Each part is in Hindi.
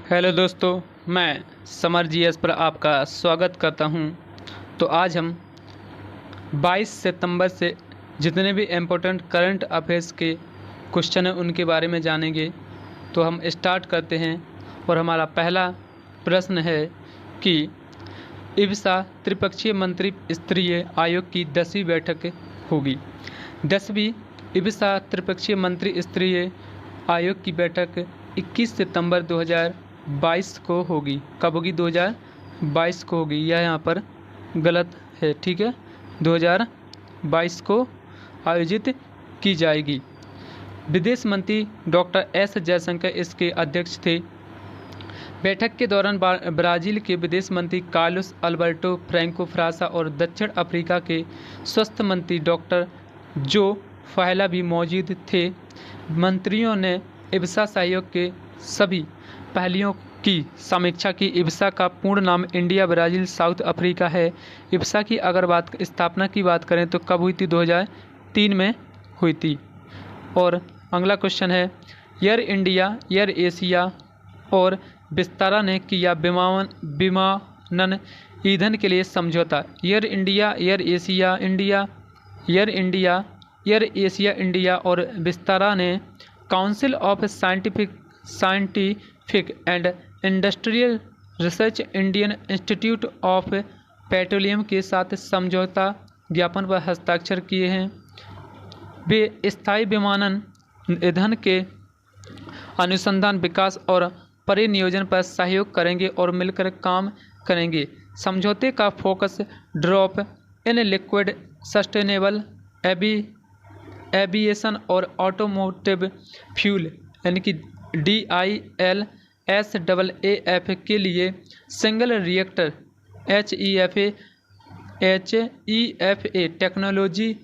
हेलो दोस्तों, मैं समर जीएस पर आपका स्वागत करता हूं। तो आज हम 22 सितंबर से जितने भी इम्पोर्टेंट करंट अफेयर्स के क्वेश्चन हैं उनके बारे में जानेंगे। तो हम स्टार्ट करते हैं और हमारा पहला प्रश्न है कि इब्सा त्रिपक्षीय मंत्री स्तरीय आयोग की 10वीं बैठक होगी। 10वीं इब्सा त्रिपक्षीय मंत्री स्तरीय आयोग की बैठक 21 सितंबर 2022 को होगी। कब होगी? 2022 को होगी। यह यहाँ पर गलत है, ठीक है। 2022 को आयोजित की जाएगी। विदेश मंत्री डॉक्टर एस जयशंकर इसके अध्यक्ष थे। बैठक के दौरान ब्राज़ील के विदेश मंत्री कार्लोस अल्बर्टो फ्रैंको फ्रांसा और दक्षिण अफ्रीका के स्वास्थ्य मंत्री डॉक्टर जो फायला भी मौजूद थे। मंत्रियों ने इब्सा सहयोग के सभी पहलुओं की समीक्षा की। इब्सा का पूर्ण नाम इंडिया ब्राज़ील साउथ अफ्रीका है। इब्सा की अगर स्थापना की बात करें तो कब हुई थी? 2003 में हुई थी। और अगला क्वेश्चन है, एयर इंडिया, एयर एशिया और विस्तारा ने किया विमानन ईंधन के लिए समझौता। Air India, air Asia India और विस्तारा ने council of scientific and industrial research, Indian institute of petroleum के साथ समझौता ज्ञापन पर हस्ताक्षर किए हैं। वे स्थायी विमानन ईंधन के अनुसंधान, विकास और परिनियोजन पर सहयोग करेंगे और मिलकर काम करेंगे। समझौते का focus drop in liquid sustainable aviation और ऑटोमोटिव फ्यूल यानी कि DILSAAF के लिए सिंगल रिएक्टर HEFA टेक्नोलॉजी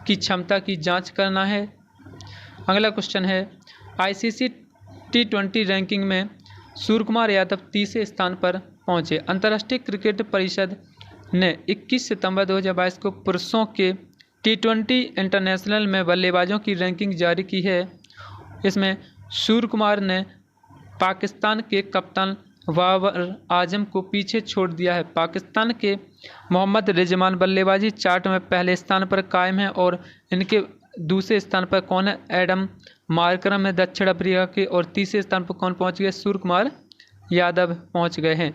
की क्षमता की जांच करना है। अगला क्वेश्चन है, ICC T20 रैंकिंग में सूर्यकुमार यादव तीसरे स्थान पर पहुंचे। अंतर्राष्ट्रीय क्रिकेट परिषद ने 21 सितंबर 2022 को पुरुषों के T20 इंटरनेशनल में बल्लेबाजों की रैंकिंग जारी की है। इसमें सूर्यकुमार ने पाकिस्तान के कप्तान बाबर आजम को पीछे छोड़ दिया है। पाकिस्तान के मोहम्मद रिजवान बल्लेबाजी चार्ट में पहले स्थान पर कायम है और इनके दूसरे स्थान पर कौन है? एडम मार्करम है दक्षिण अफ्रीका के। और तीसरे स्थान पर कौन पहुंच गए? सूर्यकुमार यादव पहुंच गए हैं।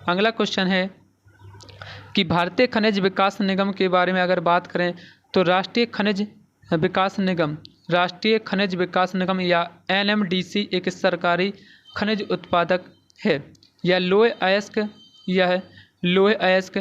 अगला क्वेश्चन है कि भारतीय खनिज विकास निगम के बारे में अगर बात करें तो राष्ट्रीय खनिज विकास निगम या NMDC एक सरकारी खनिज उत्पादक है। यह लोहे अयस्क,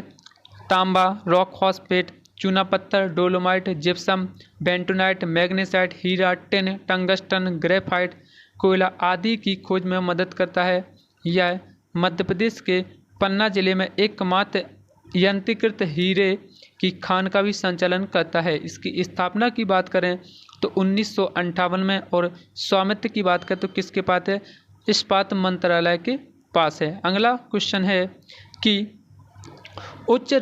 तांबा, रॉक फॉस्फेट, चूना पत्थर, डोलोमाइट, जिप्सम, बेंटोनाइट, मैग्नेसाइट, हीरा, टिन, टंगस्टन, ग्रेफाइट, कोयला आदि की खोज में मदद करता है। यह मध्य प्रदेश के पन्ना जिले में एकमात्र यंत्रीकृत हीरे की खान का भी संचालन करता है। इसकी स्थापना की बात करें तो 1958 में और स्वामित्व की बात करें तो किसके पास है? इस्पात मंत्रालय के पास है। अगला क्वेश्चन है कि उच्च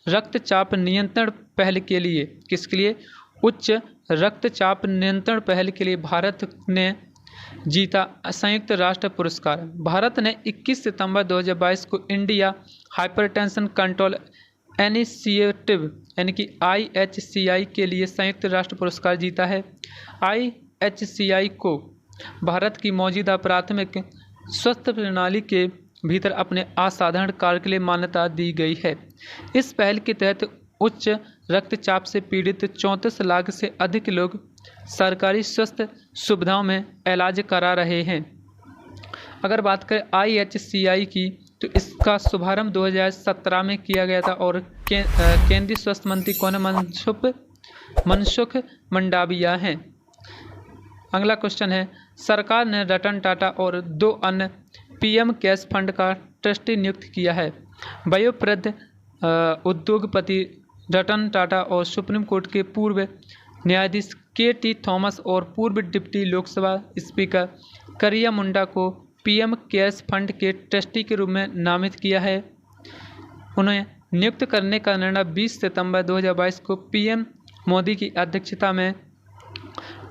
रक्तचाप नियंत्रण पहल के लिए किसके लिए? उच्च रक्तचाप नियंत्रण पहल के लिए भारत ने जीता संयुक्त राष्ट्र पुरस्कार। भारत ने 21 सितंबर 2022 को इंडिया हाइपरटेंशन कंट्रोल इनिशिएटिव यानी कि IHCI के लिए संयुक्त राष्ट्र पुरस्कार जीता है। IHCI को भारत की मौजूदा प्राथमिक स्वास्थ्य प्रणाली के भीतर अपने असाधारण कार्य के लिए मान्यता दी गई है। इस पहल के तहत उच्च रक्तचाप से पीड़ित 34 लाख से अधिक लोग सरकारी स्वास्थ्य सुविधाओं में इलाज करा रहे हैं। अगर बात करें IHCI की तो इसका शुभारंभ 2017 में किया गया था और केंद्रीय स्वास्थ्य मंत्री कौन है? मनसुख मंडाविया हैं। अगला क्वेश्चन है, सरकार ने रतन टाटा और 2 अन्य PM केयर्स फंड का ट्रस्टी नियुक्त किया है। वयोवृद्ध उद्योगपति रतन टाटा और सुप्रीम कोर्ट के पूर्व न्यायाधीश KT थॉमस और पूर्व डिप्टी लोकसभा स्पीकर करिया मुंडा को PM केयर्स फंड के ट्रस्टी के रूप में नामित किया है। उन्हें नियुक्त करने का निर्णय 20 सितंबर 2022 को PM मोदी की अध्यक्षता में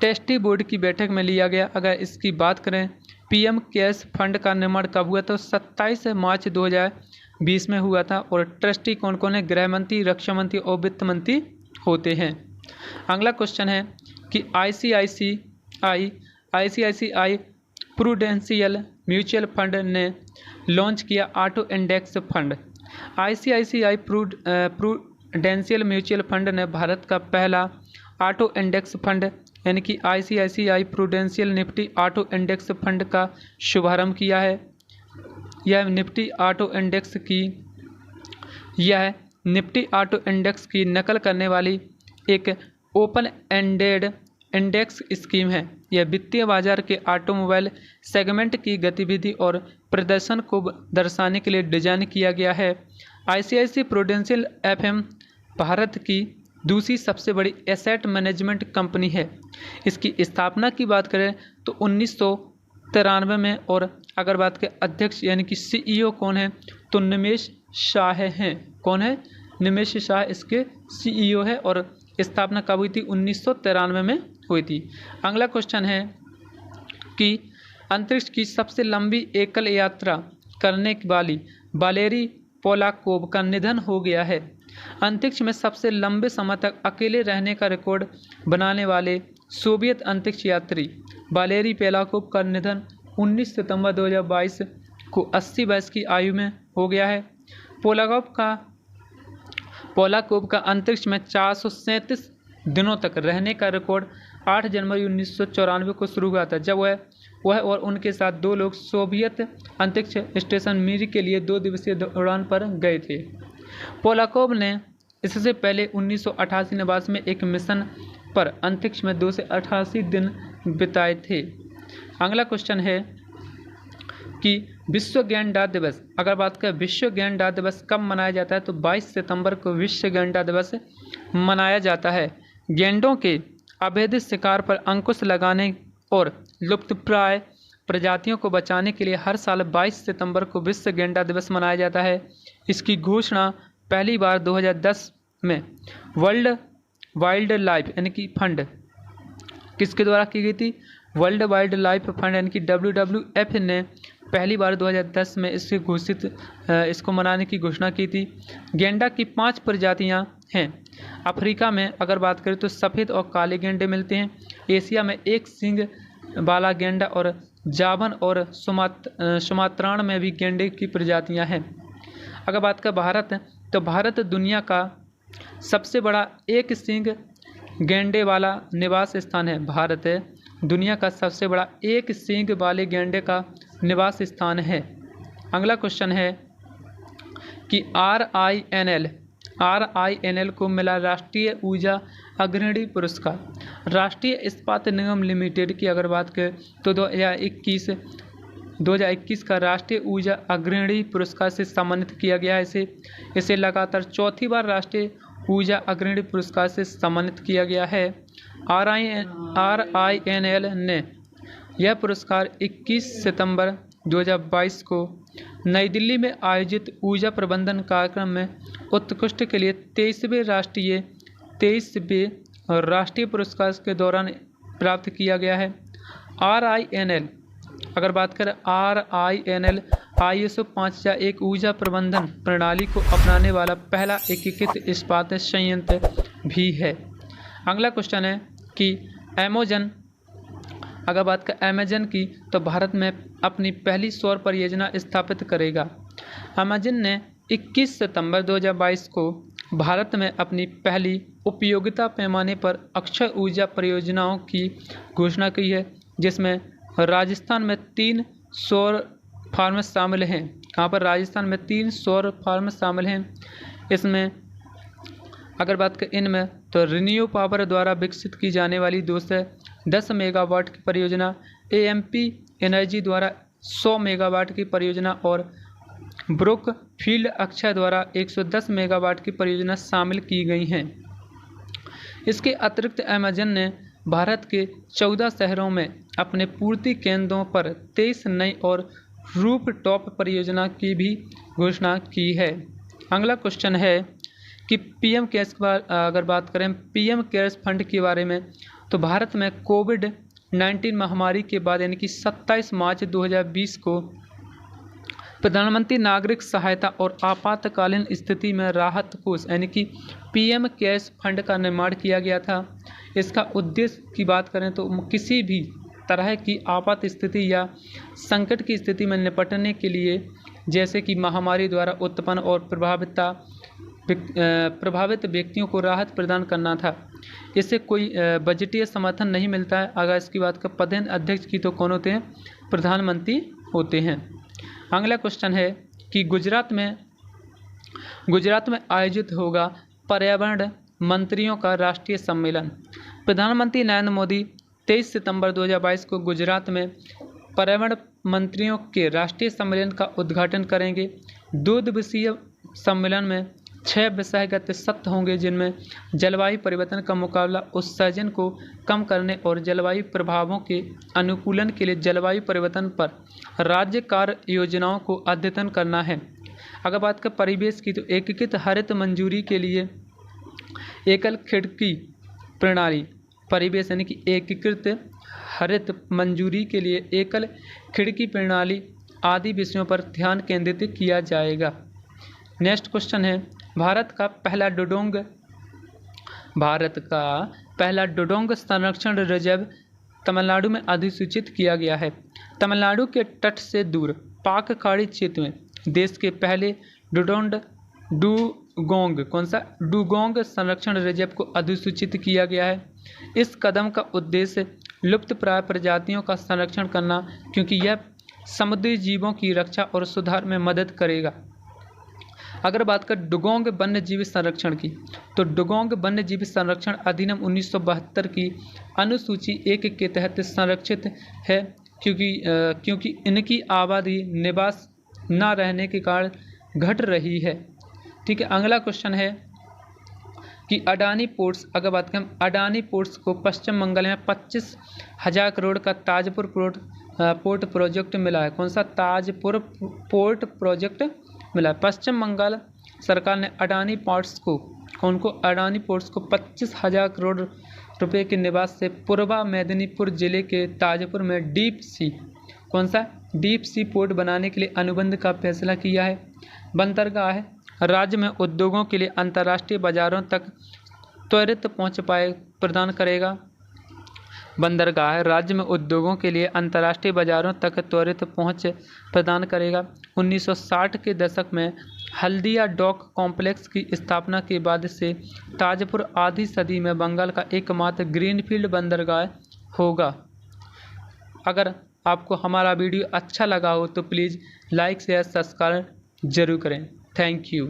टेस्टी बोर्ड की बैठक में लिया गया। अगर इसकी बात करें पीएम केयर्स फंड का निर्माण कब हुआ, तो 27 मार्च 2020 में हुआ था। और ट्रस्टी कौन कौन है, गृह मंत्री, रक्षा मंत्री और वित्त मंत्री होते हैं। अगला क्वेश्चन है कि आईसीआईसीआई प्रूडेंशियल म्यूचुअल फंड ने लॉन्च किया auto index fund. ICICI prudential mutual fund ने भारत का पहला ऑटो इंडेक्स फंड यानी कि ICICI prudential Nifty auto index fund का शुभारंभ किया है। यह निफ्टी ऑटो इंडेक्स की नकल करने वाली एक ओपन एंडेड इंडेक्स स्कीम है। यह वित्तीय बाजार के ऑटोमोबाइल सेगमेंट की गतिविधि और प्रदर्शन को दर्शाने के लिए डिजाइन किया गया है। आईसीआईसीआई प्रूडेंशियल एफएम भारत की दूसरी सबसे बड़ी एसेट मैनेजमेंट कंपनी है। इसकी स्थापना की बात करें तो 1993 में, और अगर बात करें अध्यक्ष यानी कि सीईओ कौन है, तो निमेश शाह हैं। कौन है, निमेश शाह इसके सीईओ है। और स्थापना कब हुई थी, 1993 में हुई थी। अगला क्वेश्चन है कि अंतरिक्ष की सबसे लंबी एकल यात्रा करने वाली वालेरी पोलाकोव का निधन हो गया है। अंतरिक्ष में सबसे लंबे समय तक अकेले रहने का रिकॉर्ड बनाने वाले सोवियत अंतरिक्ष यात्री वालेरी पोलाकोव का निधन 19 सितंबर 2022 को 80 वर्ष की आयु में हो गया है। पोलाकोव का अंतरिक्ष में 437 दिनों तक रहने का रिकॉर्ड 8 जनवरी 1994 को शुरू हुआ था, जब वह और उनके साथ 2 लोग सोवियत अंतरिक्ष स्टेशन मिर के लिए 2 दिवसीय उड़ान पर गए थे। पोलाकोव ने इससे पहले 1988 निवास में एक मिशन पर अंतरिक्ष में 2 से 88 दिन बिताए थे। अगला क्वेश्चन है कि विश्व गेंडा दिवस, अगर बात करें विश्व गेंडा दिवस कब मनाया जाता है, तो 22 सितंबर को विश्व गेंडा दिवस मनाया जाता है। गेंडों के अवैध शिकार पर अंकुश लगाने और लुप्तप्राय प्रजातियों को बचाने के लिए हर साल 22 सितंबर को विश्व गेंडा दिवस मनाया जाता है। इसकी घोषणा पहली बार 2010 में वर्ल्ड वाइल्ड लाइफ यानी कि फंड किसके द्वारा की गई थी, वर्ल्ड वाइल्ड लाइफ फंड यानी कि WWF ने पहली बार 2010 में इसको मनाने की घोषणा की थी। गेंडा की 5 प्रजातियां हैं। अफ्रीका में अगर बात करें तो सफ़ेद और काले गेंडे मिलते हैं। एशिया में एक सींग वाला गेंडा और जावन और सुमात्रान में भी गेंडे की प्रजातियां हैं। अगर बात करें भारत, तो भारत दुनिया का सबसे बड़ा एक सींग गेंडे वाला निवास स्थान है। भारत दुनिया का सबसे बड़ा एक सींग वाले गेंडे का निवास स्थान है। अगला क्वेश्चन है कि RINL को मिला राष्ट्रीय ऊर्जा अग्रणी पुरस्कार। राष्ट्रीय इस्पात निगम लिमिटेड की अगर बात करें तो 2021 का राष्ट्रीय ऊर्जा अग्रणी पुरस्कार से सम्मानित किया गया है। इसे लगातार चौथी बार राष्ट्रीय ऊर्जा अग्रणी पुरस्कार से सम्मानित किया गया है। RINL ने यह पुरस्कार 21 सितंबर 2022 को नई दिल्ली में आयोजित ऊर्जा प्रबंधन कार्यक्रम में उत्कृष्ट के लिए 23वें राष्ट्रीय पुरस्कार के दौरान प्राप्त किया गया है। RINL अगर बात करें RINL ISO 5001 ऊर्जा प्रबंधन प्रणाली को अपनाने वाला पहला एकीकृत इस्पात संयंत्र भी है। अगला क्वेश्चन है कि अगर बात करें अमेजन की, तो भारत में अपनी पहली सौर परियोजना स्थापित करेगा। अमेजन ने 21 सितंबर 2022 को भारत में अपनी पहली उपयोगिता पैमाने पर अक्षय ऊर्जा परियोजनाओं की घोषणा की है, जिसमें राजस्थान में 3 सौर फार्म शामिल हैं। यहाँ पर राजस्थान में 3 सौर फार्म शामिल हैं। इसमें अगर बात करें इनमें तो रिन्यू पावर द्वारा विकसित की जाने वाली 210 मेगावाट की परियोजना, AMP एनर्जी द्वारा 100 मेगावाट की परियोजना और ब्रुक फील्ड अक्षय द्वारा 110 मेगावाट की परियोजना शामिल की गई हैं। इसके अतिरिक्त अमेजन ने भारत के 14 शहरों में अपने पूर्ति केंद्रों पर 23 नई और रूफ टॉप परियोजना की भी घोषणा की है। अगला क्वेश्चन है कि PM केयर्स अगर बात करें PM केयर्स फंड के बारे में, तो भारत में कोविड-19 महामारी के बाद यानी कि 27 मार्च 2020 को प्रधानमंत्री नागरिक सहायता और आपातकालीन स्थिति में राहत कोष यानी कि पीएम केयर्स फंड का निर्माण किया गया था। इसका उद्देश्य की बात करें तो किसी भी तरह की आपात स्थिति या संकट की स्थिति में निपटने के लिए, जैसे कि महामारी द्वारा उत्पन्न और प्रभावित व्यक्तियों को राहत प्रदान करना था। इससे कोई बजटीय समर्थन नहीं मिलता है। अगर इसकी बात का पदेन अध्यक्ष की तो कौन होते हैं? प्रधानमंत्री होते हैं। अगला क्वेश्चन है कि गुजरात में आयोजित होगा पर्यावरण मंत्रियों का राष्ट्रीय सम्मेलन। प्रधानमंत्री नरेंद्र मोदी 23 सितंबर 2022 को गुजरात में पर्यावरण मंत्रियों के राष्ट्रीय सम्मेलन का उद्घाटन करेंगे। 2 दिवसीय सम्मेलन में 6 विषयगत सत्र होंगे, जिनमें जलवायु परिवर्तन का मुकाबला, उत्सर्जन को कम करने और जलवायु प्रभावों के अनुकूलन के लिए जलवायु परिवर्तन पर राज्य कार्य योजनाओं को अद्यतन करना है। अगर बात करें परिवेश की तो एकीकृत हरित मंजूरी के लिए एकल खिड़की प्रणाली, परिवेश यानी कि एकीकृत हरित मंजूरी के लिए एकल खिड़की प्रणाली आदि विषयों पर ध्यान केंद्रित किया जाएगा। नेक्स्ट क्वेश्चन है भारत का पहला डुडोंग संरक्षण रिजर्व तमिलनाडु में अधिसूचित किया गया है। तमिलनाडु के तट से दूर पाक खाड़ी क्षेत्र में देश के पहले डुगोंग संरक्षण रिजर्व को अधिसूचित किया गया है। इस कदम का उद्देश्य लुप्तप्राय प्रजातियों का संरक्षण करना, क्योंकि यह समुद्री जीवों की रक्षा और सुधार में मदद करेगा। अगर बात कर डुगोंग वन्यजीवी संरक्षण की, तो डुगोंग वन्यजीवी संरक्षण अधिनियम 1972 की अनुसूची 1 के तहत संरक्षित है, क्योंकि इनकी आबादी निवास न रहने के कारण घट रही है। ठीक है। अगला क्वेश्चन है कि अडानी पोर्ट्स, अगर बात करें अडानी पोर्ट्स को पश्चिम बंगाल में 25,000 करोड़ का ताजपुर पोर्ट प्रोजेक्ट मिला है। कौन सा? ताजपुर पोर्ट प्रोजेक्ट मिला है। पश्चिम बंगाल सरकार ने अडानी पोर्ट्स को 25,000 करोड़ रुपए के निवेश से पूर्वा मेदिनीपुर जिले के ताजपुर में डीप सी पोर्ट बनाने के लिए अनुबंध का फैसला किया है। बंदरगाह है राज्य में उद्योगों के लिए अंतर्राष्ट्रीय बाजारों तक त्वरित पहुंच प्रदान करेगा। बंदरगाह राज्य में उद्योगों के लिए अंतर्राष्ट्रीय बाजारों तक त्वरित पहुंच प्रदान करेगा। 1960 के दशक में हल्दिया डॉक कॉम्प्लेक्स की स्थापना के बाद से ताजपुर आधी सदी में बंगाल का एकमात्र ग्रीनफील्ड बंदरगाह होगा। अगर आपको हमारा वीडियो अच्छा लगा हो तो प्लीज़ लाइक शेयर सब्सक्राइब जरूर करें। Thank you.